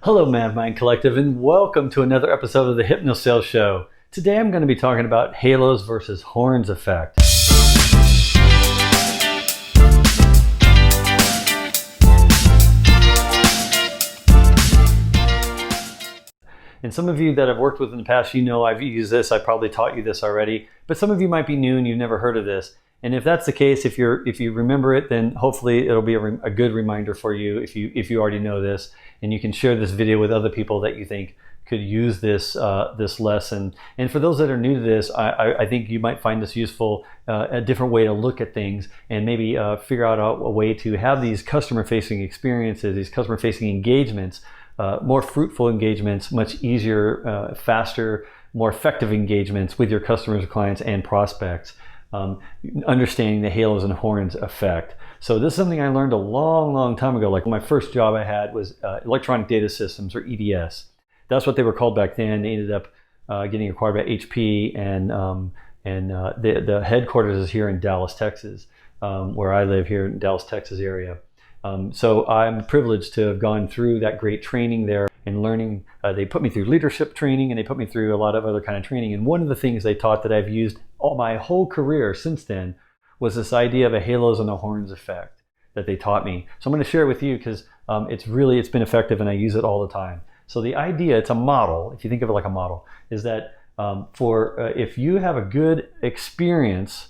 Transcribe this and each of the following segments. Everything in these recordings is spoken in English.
Hello, MavMind Collective, and welcome to another episode of the HypnoSellers Show. Today I'm going to be talking about halos versus horns effect. And some of you that I've worked with in the past, you know I've used this. I probably taught you this already, but some of you might be new and you've never heard of this. And if that's the case, if you remember it, then hopefully it'll be a good reminder for you if you already know this, and you can share this video with other people that you think could use this this lesson. And for those that are new to this, I think you might find this useful, a different way to look at things, and maybe figure out a way to have these customer-facing experiences, these customer-facing engagements, more fruitful engagements, much easier, faster, more effective engagements with your customers, clients, and prospects. Understanding the halos and horns effect. So this is something I learned a long time ago. Like my first job I had was electronic data systems, or EDS. That's what they were called back then. They ended up getting acquired by HP, and the headquarters is here in Dallas, Texas, where I live here in Dallas, Texas area. So I'm privileged to have gone through that great training there and learning. They put me through leadership training, and they put me through a lot of other kind of training. And one of the things they taught that I've used all my whole career since then was this idea of a halos and a horns effect that they taught me. So I'm going to share it with you because it's been effective, and I use it all the time. So the idea, it's a model, if you think of it like a model, is that if you have a good experience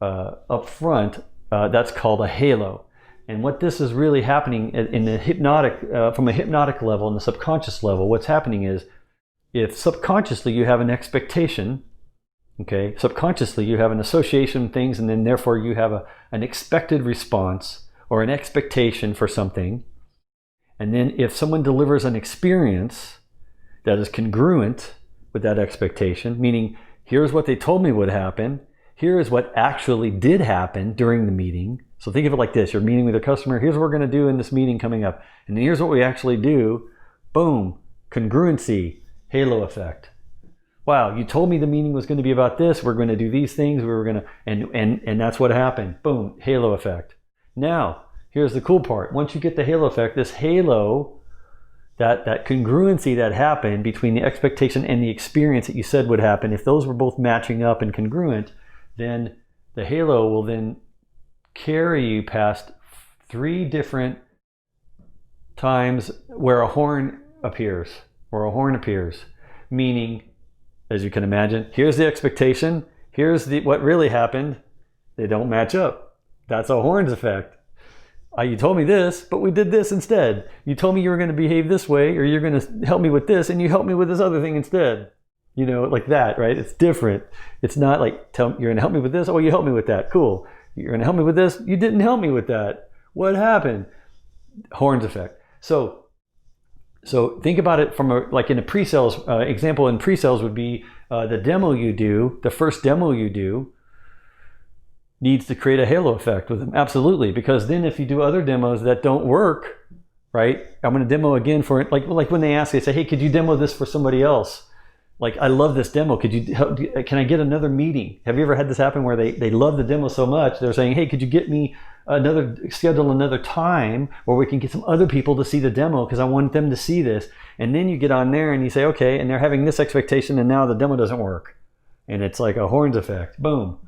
up front, that's called a halo. And what this is really happening in the hypnotic, from a hypnotic level, in the subconscious level, what's happening is, if subconsciously you have an expectation, okay, subconsciously you have an association of things, and then therefore you have an expected response or an expectation for something. And then if someone delivers an experience that is congruent with that expectation, meaning here's what they told me would happen, here is what actually did happen during the meeting. So think of it like this. You're meeting with a customer. Here's what we're going to do in this meeting coming up. And here's what we actually do. Boom. Congruency. Halo effect. Wow, you told me the meeting was going to be about this. We're going to do these things. We were going to, and that's what happened. Boom. Halo effect. Now, here's the cool part. Once you get the halo effect, this halo, that congruency that happened between the expectation and the experience that you said would happen, if those were both matching up and congruent, then the halo will then carry you past 3 different times where a horn appears, meaning, as you can imagine, here's the expectation, here's what really happened. They don't match up. That's a horns effect. You told me this, but we did this instead. You told me you were going to behave this way, or you're going to help me with this, and you helped me with this other thing instead. You know, like that, right? It's different. It's not like, you're going to help me with this. Oh, you helped me with that. Cool. You're going to help me with this. You didn't help me with that. What happened? Horns effect. So think about it from like in a pre-sales example. In pre-sales would be the demo you do, the first demo you do needs to create a halo effect with them. Absolutely. Because then if you do other demos that don't work, right? I'm going to demo again for it. Like when they ask, they say, hey, could you demo this for somebody else? Like, I love this demo. Can I get another meeting? Have you ever had this happen where they love the demo so much, they're saying, hey, could you get me schedule another time where we can get some other people to see the demo because I want them to see this. And then you get on there and you say, okay, and they're having this expectation, and now the demo doesn't work. And it's like a horns effect. Boom.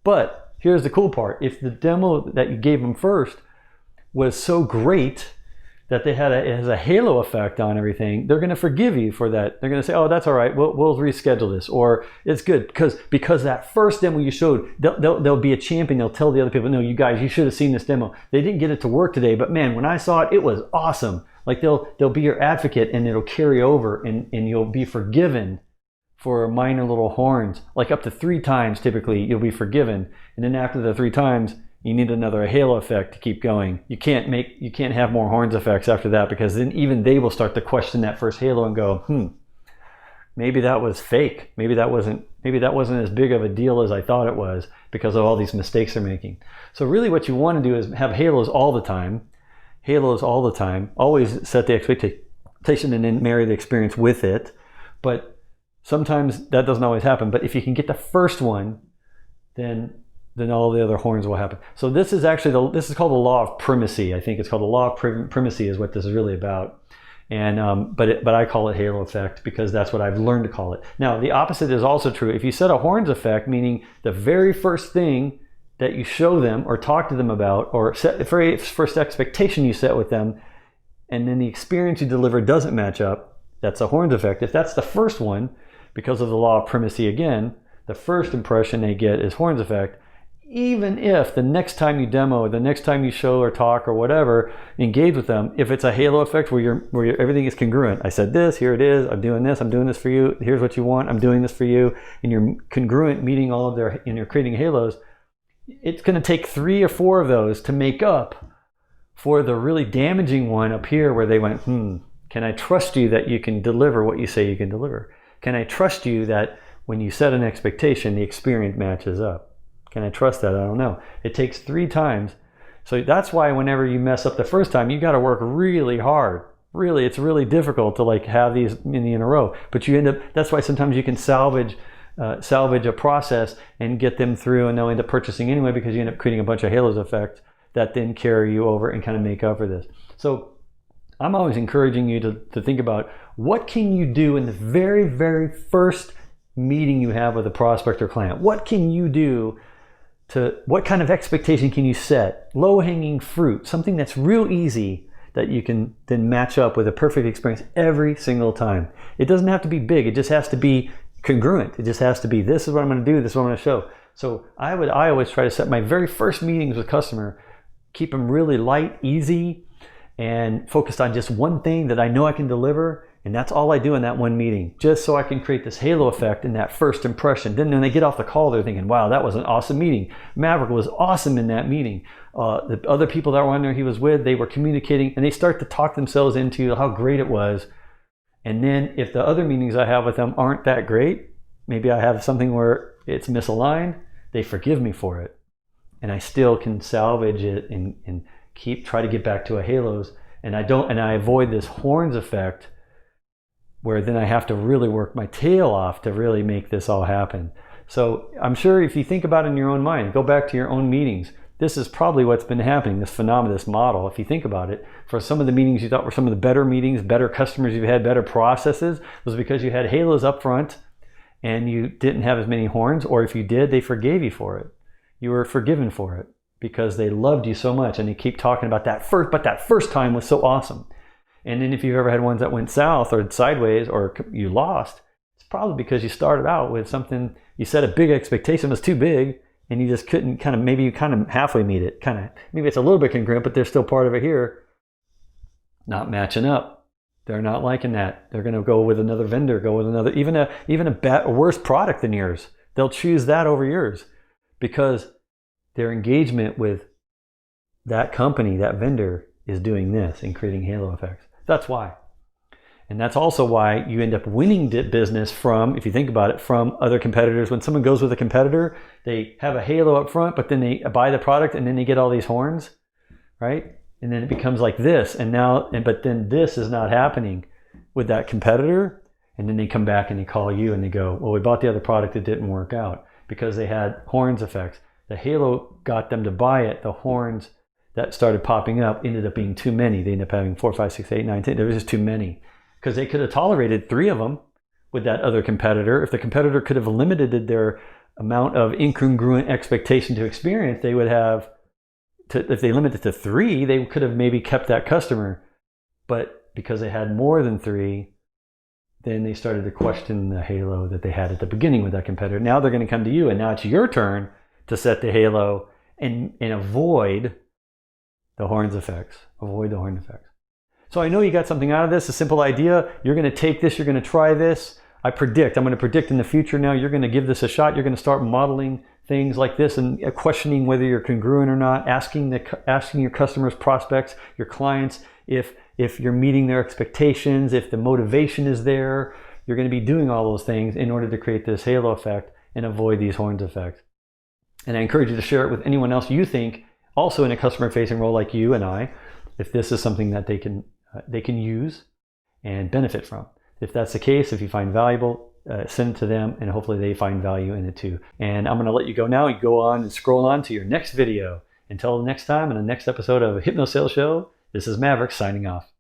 But here's the cool part. If the demo that you gave them first was so great that it has a halo effect on everything, they're going to forgive you for that. They're going to say, oh, that's all right, we'll reschedule this, or it's good because that first demo you showed, they'll be a champion. They'll tell the other people, no, you guys, you should have seen this demo. They didn't get it to work today, but man, when I saw it, it was awesome. Like they'll be your advocate, and it'll carry over, and you'll be forgiven for minor little horns. Like up to 3 times typically you'll be forgiven, and then after the 3 times you need another halo effect to keep going. You can't have more horns effects after that, because then even they will start to question that first halo and go, maybe that was fake. Maybe that wasn't as big of a deal as I thought it was, because of all these mistakes they're making. So really what you want to do is have halos all the time. Always set the expectation and then marry the experience with it. But sometimes that doesn't always happen. But if you can get the first one, then all the other horns will happen. So this is actually this is called the Law of Primacy. I think it's called the Law of Primacy is what this is really about. But I call it halo effect because that's what I've learned to call it. Now, the opposite is also true. If you set a horns effect, meaning the very first thing that you show them or talk to them about, or set the very first expectation you set with them, and then the experience you deliver doesn't match up, that's a horns effect. If that's the first one, because of the law of primacy again, the first impression they get is horns effect. Even if the next time you demo, the next time you show or talk or whatever, engage with them, if it's a halo effect where everything is congruent. I said this, here it is, I'm doing this for you, here's what you want, I'm doing this for you, and you're congruent, meeting all of their, and you're creating halos, it's going to take 3 or 4 of those to make up for the really damaging one up here where they went, can I trust you that you can deliver what you say you can deliver? Can I trust you that when you set an expectation, the experience matches up? Can I trust that? I don't know. It takes 3 times. So that's why whenever you mess up the first time, you got to work really hard. Really, it's really difficult to like have these in a row. But you end up, that's why sometimes you can salvage a process and get them through, and they'll end up purchasing anyway because you end up creating a bunch of halos effects that then carry you over and kind of make up for this. So I'm always encouraging you to think about what can you do in the very, very first meeting you have with a prospect or client. What can you do what kind of expectation can you set? Low-hanging fruit, something that's real easy that you can then match up with a perfect experience every single time. It doesn't have to be big. It just has to be congruent. It just has to be, this is what I'm going to do, this is what I'm going to show. So I always try to set my very first meetings with customer, keep them really light, easy, and focused on just one thing that I know I can deliver. And that's all I do in that one meeting, just so I can create this halo effect in that first impression. Then when they get off the call, they're thinking, wow, that was an awesome meeting. Maverick was awesome in that meeting. The other people that were on there he was with, they were communicating, and they start to talk themselves into how great it was. And then if the other meetings I have with them aren't that great, maybe I have something where it's misaligned, they forgive me for it. And I still can salvage it and try to get back to a halos. And I avoid this horns effect, where then I have to really work my tail off to really make this all happen. So I'm sure if you think about it in your own mind, go back to your own meetings, this is probably what's been happening, this phenomenon, this model. If you think about it, for some of the meetings you thought were some of the better meetings, better customers you've had, better processes, was because you had halos up front and you didn't have as many horns, or if you did, they forgave you for it. You were forgiven for it because they loved you so much, and they keep talking about that first, but that first time was so awesome. And then if you've ever had ones that went south or sideways or you lost, it's probably because you started out with something, you set a big expectation, was too big, and you just couldn't maybe you halfway meet it. Maybe it's a little bit congruent, but there's still part of it here not matching up. They're not liking that. They're going to go with another vendor, go with another, even a worse product than yours. They'll choose that over yours because their engagement with that company, that vendor, is doing this and creating halo effects. That's why. And that's also why you end up winning business from, if you think about it, from other competitors. When someone goes with a competitor, they have a halo up front, but then they buy the product and then they get all these horns, right? And then it becomes like this. But then this is not happening with that competitor. And then they come back and they call you and they go, well, we bought the other product, it didn't work out because they had horns effects. The halo got them to buy it. The horns that started popping up ended up being too many. They ended up having 4, 5, 6, 8, 9, 10. There was just too many because they could have tolerated 3 of them with that other competitor. If the competitor could have limited their amount of incongruent expectation to experience, they would have, if they limited to 3, they could have maybe kept that customer. But because they had more than 3, then they started to question the halo that they had at the beginning with that competitor. Now they're going to come to you, and now it's your turn to set the halo and avoid the horns effects. Avoid the horn effects. So I know you got something out of this, a simple idea. You're going to take this, you're going to try this. I'm going to predict in the future now, you're going to give this a shot. You're going to start modeling things like this and questioning whether you're congruent or not, asking your customers, prospects, your clients, if you're meeting their expectations, if the motivation is there. You're going to be doing all those things in order to create this halo effect and avoid these horns effects. And I encourage you to share it with anyone else you think also in a customer-facing role like you and I, if this is something that they can use and benefit from. If that's the case, if you find valuable, send it to them, and hopefully they find value in it too. And I'm going to let you go now. You go on and scroll on to your next video. Until next time, in the next episode of HypnoSales Show, this is Maverick signing off.